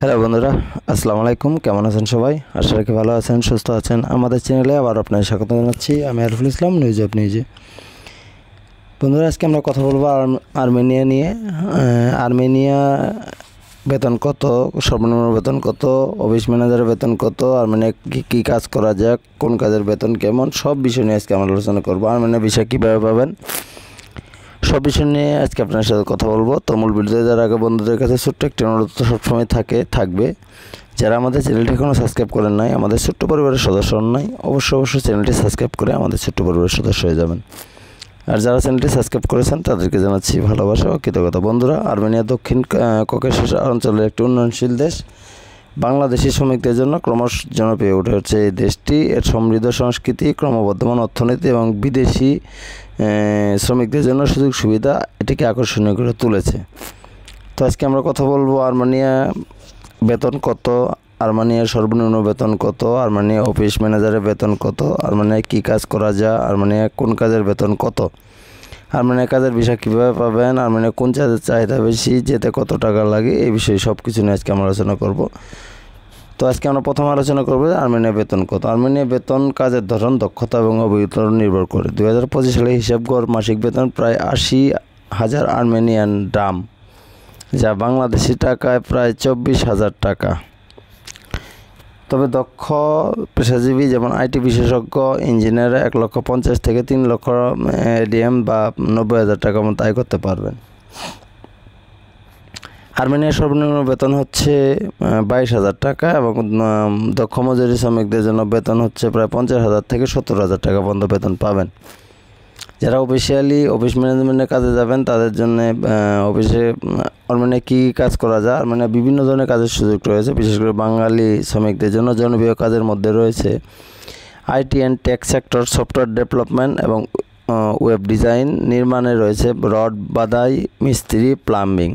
Hello বন্ধুরা, আসসালামু আলাইকুম। কেমন আছেন সবাই? আশা রাখি ভালো আছেন, সুস্থ আছেন। আমাদের চ্যানেলে আবার আপনাদের স্বাগত জানাচ্ছি। আমি আরিফুল ইসলাম, নিউজ অফ নিউজে। বন্ধুরা, আজকে আমরা কথা বলবো আর্মেনিয়া নিয়ে। আর্মেনিয়া বেতন কত, সর্বনিম্ন বেতন কত, অফিস ম্যানেজারের বেতন কত, আর্মেনিয়া কী কাজ করা যায়, কোন কাজের বেতন কেমন, সব বিষয় নিয়ে আজকে আমরা আলোচনা করবো। আর্মেনিয়া ভিসা কীভাবে পাবেন, সব বিষয় নিয়ে আজকে আপনার সাথে কথা বলবো। তো মূল ভিডিও যার আগে বন্ধুদের কাছে ছোট্ট একটি অনুরোধ তো সবসময় থাকবে, যারা আমাদের চ্যানেলটি এখনও সাবস্ক্রাইব করেন নাই, আমাদের ছোট্ট পরিবারের সদস্য হন নাই, অবশ্যই চ্যানেলটি সাবস্ক্রাইব করে আমাদের ছোট্ট পরিবারের সদস্য হয়ে যাবেন। আর যারা চ্যানেলটি সাবস্ক্রাইব করেছেন তাদেরকে জানাচ্ছি ভালোবাসা ও কৃতজ্ঞতা। বন্ধুরা, আর্মেনিয়া দক্ষিণ ককেশাস অঞ্চলের একটি উন্নয়নশীল দেশ। বাংলাদেশি শ্রমিকদের জন্য ক্রমশ জনপ্রিয় উঠে হচ্ছে এই দেশটি। এর সমৃদ্ধ সংস্কৃতি, ক্রমবর্ধমান অর্থনীতি এবং বিদেশি শ্রমিকদের জন্য সুযোগ সুবিধা এটিকে আকর্ষণীয় করে তুলেছে। তো আজকে আমরা কথা বলবো আর্মেনিয়া বেতন কত, আর্মেনিয়ার সর্বনিম্ন বেতন কত, আর্মেনিয়া অফিস ম্যানেজারের বেতন কত, আর্মেনিয়ায় কী কাজ করা যায়, আর্মেনিয়া কোন কাজের বেতন কত, আর্মেনিয়া কাজের ভিসা কীভাবে পাবেন, আর্মেনিয়া কোন কাজের চাহিদা বেশি, যেতে কত টাকা লাগে, এই বিষয়ে সব কিছু নিয়ে আজকে আমরা আলোচনা করব। তো আজকে আমরা প্রথম আলোচনা করব আর্মেনিয়া বেতন কত। আর্মেনিয়া বেতন কাজের ধরন, দক্ষতা এবং অভিজ্ঞতার উপর নির্ভর করে। 2025 সালে হিসাব গড় মাসিক বেতন প্রায় 80,000 আর্মেনিয়ান ড্রাম, যা বাংলাদেশি টাকায় প্রায় 24,000 টাকা। তবে দক্ষ পেশাজীবী যেমন আইটি বিশেষজ্ঞ, ইঞ্জিনিয়ার 1,50,000 থেকে 3 লক্ষ এডিএম বা 90,000 টাকা মতো আয় করতে পারবেন। আর্মেনিয়ার সর্বনিম্ন বেতন হচ্ছে 22,000 টাকা এবং দক্ষ মজুরি শ্রমিকদের জন্য বেতন হচ্ছে প্রায় 50,000 থেকে 70,000 টাকা পর্যন্ত বেতন পাবেন। যারা অফিস ম্যানেজমেন্টের কাজে যাবেন তাদের জন্য অফিসে আর্মেনিয়া কী কাজ করা যায়, আর্মেনিয়া বিভিন্ন ধরনের কাজের সুযোগ রয়েছে। বিশেষ করে বাঙালি শ্রমিকদের জন্য জনপ্রিয় কাজের মধ্যে রয়েছে IT and tech sector, software development এবং ওয়েব ডিজাইন। নির্মাণে রয়েছে রড বাদাই, মিস্ত্রি, প্লাম্বিং।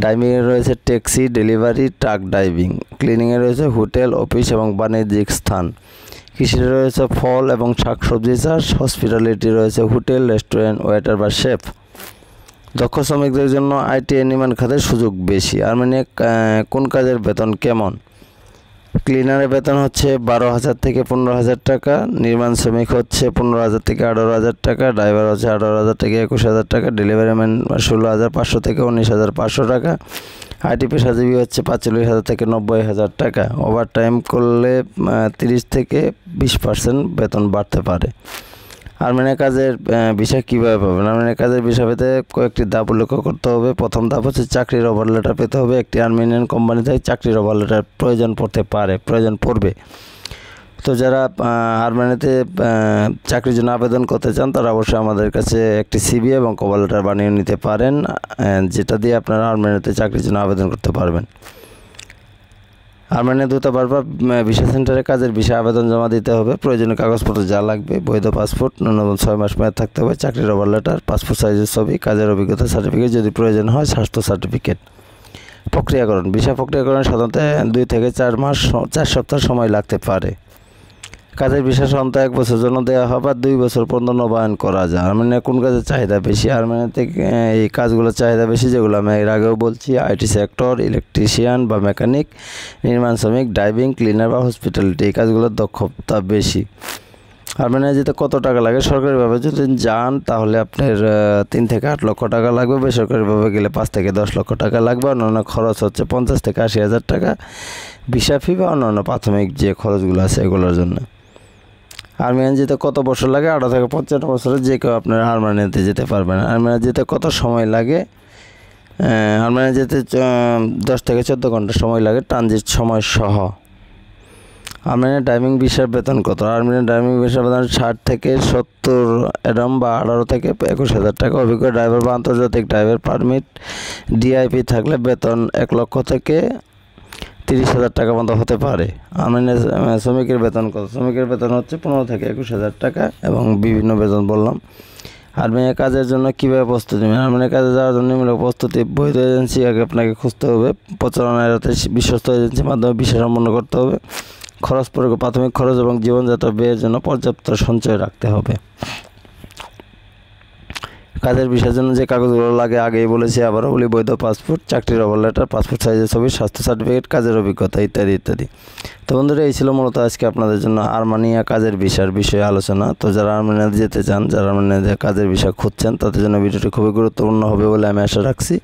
ডাইভিংয়ে রয়েছে ট্যাক্সি ডেলিভারি, ট্রাক ড্রাইভিং। ক্লিনিংয়ে রয়েছে হোটেল, অফিস এবং বাণিজ্যিক স্থান। কৃষিতে রয়েছে ফল এবং শাকসবজি চাষ। হসপিটালিটি রয়েছে হোটেল, রেস্টুরেন্ট, ওয়েটার বা শেফ। দক্ষ শ্রমিকদের জন্য আইটি নির্মাণ খাতের সুযোগ বেশি। আর্মেনিয়া কোন কাজের বেতন কেমন? ক্লিনারের বেতন হচ্ছে 12,000 থেকে 15,000 টাকা। নির্মাণ শ্রমিক হচ্ছে 15,000 থেকে 18,000 টাকা। ড্রাইভার হচ্ছে 18,000 থেকে 21,000 টাকা। ডেলিভারি ম্যান 16,500 থেকে 19,500 টাকা। আইটি পেশাজীবী হচ্ছে 45,000 থেকে 90,000 টাকা। ওভার টাইম করলে 30 থেকে 20% বেতন বাড়তে পারে। আর্মেনিয়া কাজের ভিসা কীভাবে পাবেন? আর্মেনিয়া কাজের ভিসা পেতে কয়েকটি ধাপ উল্লেখ করতে হবে। প্রথম ধাপ হচ্ছে চাকরির অফার লেটার পেতে হবে। একটি আর্মেনিয়ান কোম্পানি থেকে চাকরির অফার লেটার প্রয়োজন পড়বে। তো যারা আর্মেনিয়াতে চাকরির জন্য আবেদন করতে চান তারা অবশ্যই আমাদের কাছে একটি সিভি এবং কভার লেটার বানিয়ে নিতে পারেন, যেটা দিয়ে আপনারা আর্মেনিয়াতে চাকরির জন্য আবেদন করতে পারবেন। আর্মেনিয়া দূতাবাস বা ভিসা সেন্টারে কাজের ভিসা আবেদন জমা দিতে হবে। প্রয়োজনীয় কাগজপত্র যা লাগবে: বৈধ পাসপোর্ট, ন্যূনতম 6 মাস মেয়াদ থাকতে হবে, চাকরির অফার লেটার, পাসপোর্ট সাইজের ছবি, কাজের অভিজ্ঞতা সার্টিফিকেট, যদি প্রয়োজন হয় স্বাস্থ্য সার্টিফিকেট। প্রক্রিয়াকরণ: ভিসা প্রক্রিয়াকরণে সাধারণত 2 থেকে 4 সপ্তাহ সময় লাগতে পারে। কাজের ভিসা সাধারণত 1 বছরের জন্য দেওয়া হয় বা 2 বছর পর্যন্ত নবায়ন করা যায়। আর্মেনিয়া কোন কাজের চাহিদা বেশি? আর্মেনিয়াতে এই কাজগুলোর চাহিদা বেশি, যেগুলো আমি এর আগেও বলছি: আইটি সেক্টর, ইলেকট্রিশিয়ান বা মেকানিক, নির্মাণ শ্রমিক, ড্রাইভিং, ক্লিনার বা হসপিটালিটি। এই কাজগুলোর দক্ষতা বেশি। আর্মেনিয়া যেতে কত টাকা লাগে? সরকারিভাবে যদি যান তাহলে আপনার 3 থেকে 8 লক্ষ টাকা লাগবে। বেসরকারিভাবে গেলে 5 থেকে 10 লক্ষ টাকা লাগবে। অন্যান্য খরচ হচ্ছে 50 থেকে 80,000 টাকা। ভিসা ফি বা অন্যান্য প্রাথমিক যে খরচগুলো আছে এগুলোর জন্য। আর্মেনিয়া যেতে কত বছর লাগে? 18 থেকে 55 বছরে যে কেউ আপনার আর্মেনিয়াতে যেতে পারবেন। আর্মেনিয়া যেতে কত সময় লাগে? আর্মেনিয়া যেতে 10 থেকে 14 ঘন্টা সময় লাগে, ট্রানজিট সময় সহ। আর্মেনিয়া ড্রাইভিং ভিসার বেতন কত? আর্মেনিয়া ড্রাইভিং ভিসার বেতন 60 থেকে 70 এডম বা 18 থেকে 21,000 টাকা। অভিজ্ঞ ড্রাইভার বা আন্তর্জাতিক ড্রাইভার পারমিট ডিআইপি থাকলে বেতন 1 লক্ষ থেকে 30,000 টাকা পর্যন্ত হতে পারে। আর্মেনিয়া শ্রমিকের বেতন কত? শ্রমিকের বেতন হচ্ছে 15 থেকে 21,000 টাকা এবং বিভিন্ন বেতন বললাম। আর্মেনিয়া কাজের জন্য কীভাবে প্রস্তুতি নেবেন? আর্মেনিয়া কাজে যাওয়ার জন্য নিম্নলিখিত প্রস্তুতি: বৈধ এজেন্সি আগে আপনাকে খুঁজতে হবে। প্রচারণা এড়াতে বিশ্বস্ত এজেন্সির মাধ্যমে ভিসা সম্পন্ন করতে হবে। প্রাথমিক খরচ এবং জীবনযাত্রা ব্যয়ের জন্য পর্যাপ্ত সঞ্চয় রাখতে হবে। কাজের বিষয়ের জন্য যে কাগজগুলো লাগে আগেই বলেছি, আবারও বলি, বৈধ পাসপোর্ট, চাকরির অফার লেটার, পাসপোর্ট সাইজের ছবি, স্বাস্থ্য সার্টিফিকেট, কাজের অভিজ্ঞতা ইত্যাদি ইত্যাদি। তো বন্ধুরা, এই ছিল মূলত আজকে আপনাদের জন্য আর্মেনিয়া কাজের ভিসার বিষয়ে আলোচনা। তো যারা আর্মেনিয়াতে যেতে চান, যারা আর্মেনিয়াতে কাজের ভিসা খুঁজছেন, তাদের জন্য ভিডিওটি খুবই গুরুত্বপূর্ণ হবে বলে আমি আশা রাখছি।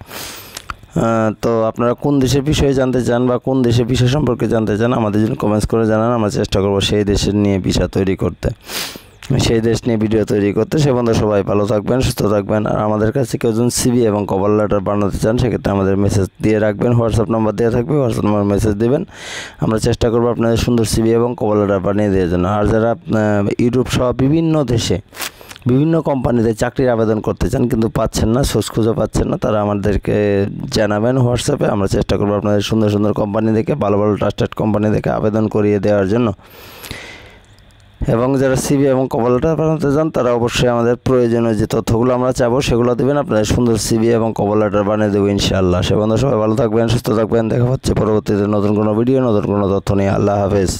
তো আপনারা কোন দেশের বিষয়ে জানতে চান বা কোন দেশের ভিসা সম্পর্কে জানতে চান আমাদের জন্য কমেন্টস করে জানান। আমরা চেষ্টা করব সেই দেশের নিয়ে ভিসা তৈরি করতে, সেই দেশ নিয়ে ভিডিও তৈরি করতে। সে বন্ধু সবাই ভালো থাকবেন, সুস্থ থাকবেন। আর আমাদের কাছে কেউ যদি সিভি এবং কভার লেটার বানাতে চান, সেক্ষেত্রে আমাদের মেসেজ দিয়ে রাখবেন, হোয়াটসঅ্যাপ নাম্বার দেওয়া থাকবে, হোয়াটসঅ্যাপ নাম্বার মেসেজ দেবেন। আমরা চেষ্টা করবো আপনাদের সুন্দর সিভি এবং কভার লেটার বানিয়ে দেওয়ার জন্য। আর যারা ইউরোপ সহ বিভিন্ন দেশে বিভিন্ন কোম্পানিতে চাকরির আবেদন করতে চান কিন্তু পাচ্ছেন না, সোর্স খুঁজে পাচ্ছেন না, তারা আমাদেরকে জানাবেন হোয়াটসঅ্যাপে। আমরা চেষ্টা করবো আপনাদের সুন্দর সুন্দর কোম্পানি দেখে, ভালো ভালো ট্রাস্টেড কোম্পানি দেখে আবেদন করিয়ে দেওয়ার জন্য। এবং যারা সিভি এবং কভার লেটার বানাতে চান, তারা অবশ্যই আমাদের প্রয়োজনীয় যে তথ্যগুলো আমরা চাবো সেগুলো দেবেন, আপনাদের সুন্দর সিভি এবং কভার লেটার বানিয়ে দেবো ইনশাআল্লাহ। সে বন্ধু সবাই ভালো থাকবেন, সুস্থ থাকবেন। দেখা হচ্ছে পরবর্তীতে নতুন কোনো ভিডিও, নতুন কোনো তথ্য নিয়ে। আল্লাহ হাফেজ।